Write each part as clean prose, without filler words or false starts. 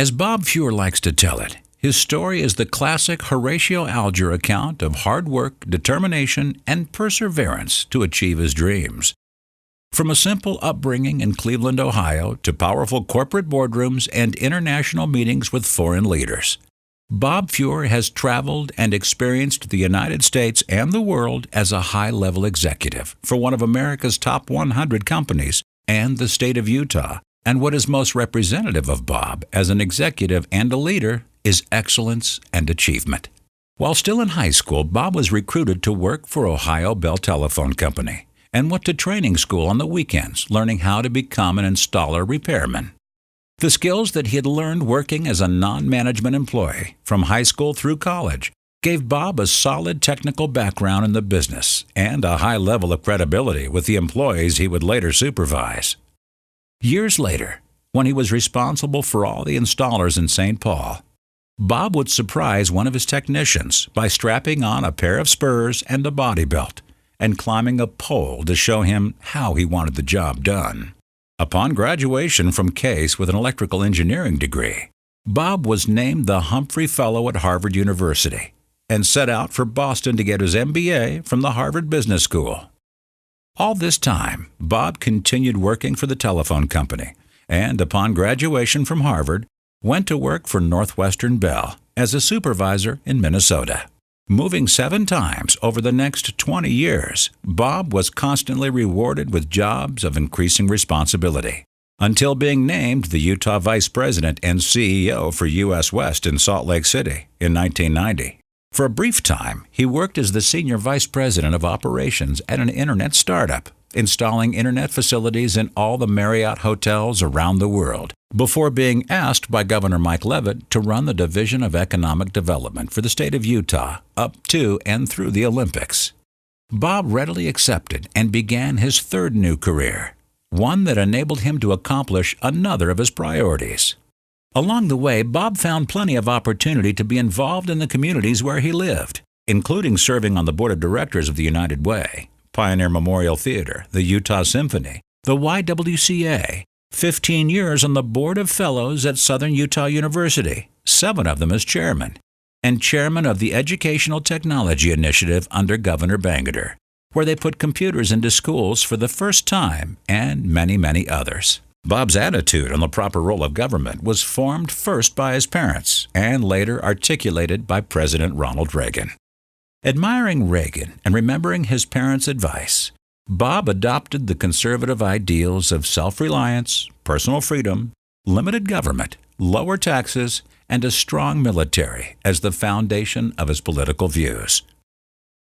As Bob Fuehr likes to tell it, his story is the classic Horatio Alger account of hard work, determination, and perseverance to achieve his dreams. From a simple upbringing in Cleveland, Ohio, to powerful corporate boardrooms and international meetings with foreign leaders, Bob Fuehr has traveled and experienced the United States and the world as a high-level executive for one of America's top 100 companies and the state of Utah. And what is most representative of Bob as an executive and a leader is excellence and achievement. While still in high school, Bob was recruited to work for Ohio Bell Telephone Company and went to training school on the weekends, learning how to become an installer repairman. The skills that he had learned working as a non-management employee from high school through college gave Bob a solid technical background in the business and a high level of credibility with the employees he would later supervise. Years later, when he was responsible for all the installers in St. Paul, Bob would surprise one of his technicians by strapping on a pair of spurs and a body belt and climbing a pole to show him how he wanted the job done. Upon graduation from Case with an electrical engineering degree, Bob was named the Humphrey Fellow at Harvard University and set out for Boston to get his MBA from the Harvard Business School. All this time, Bob continued working for the telephone company and, upon graduation from Harvard, went to work for Northwestern Bell as a supervisor in Minnesota. Moving 7 times over the next 20 years, Bob was constantly rewarded with jobs of increasing responsibility, until being named the Utah Vice President and CEO for U.S. West in Salt Lake City in 1990. For a brief time, he worked as the Senior Vice President of Operations at an internet startup, installing internet facilities in all the Marriott hotels around the world, before being asked by Governor Mike Leavitt to run the Division of Economic Development for the state of Utah up to and through the Olympics. Bob readily accepted and began his third new career, one that enabled him to accomplish another of his priorities. Along the way, Bob found plenty of opportunity to be involved in the communities where he lived, including serving on the board of directors of the United Way, Pioneer Memorial Theater, the Utah Symphony, the YWCA, 15 years on the Board of Fellows at Southern Utah University, 7 of them as chairman, and chairman of the Educational Technology Initiative under Governor Bangerter, where they put computers into schools for the first time, and many, many others. Bob's attitude on the proper role of government was formed first by his parents and later articulated by President Ronald Reagan. Admiring Reagan and remembering his parents' advice, Bob adopted the conservative ideals of self-reliance, personal freedom, limited government, lower taxes, and a strong military as the foundation of his political views.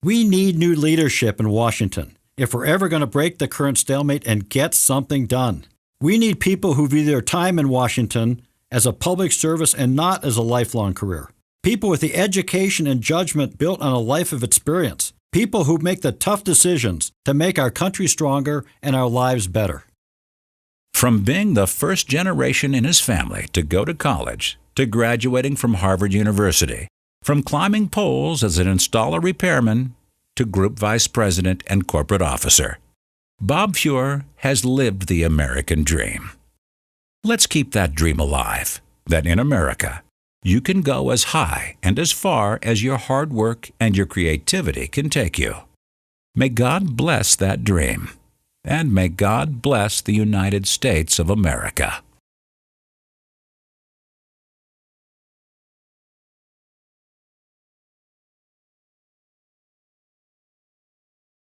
We need new leadership in Washington if we're ever going to break the current stalemate and get something done. We need people who view their time in Washington as a public service and not as a lifelong career. People with the education and judgment built on a life of experience. People who make the tough decisions to make our country stronger and our lives better. From being the first generation in his family to go to college, to graduating from Harvard University, from climbing poles as an installer repairman, to group vice president and corporate officer, Bob Fuehr has lived the American dream. Let's keep that dream alive, that in America, you can go as high and as far as your hard work and your creativity can take you. May God bless that dream, and may God bless the United States of America.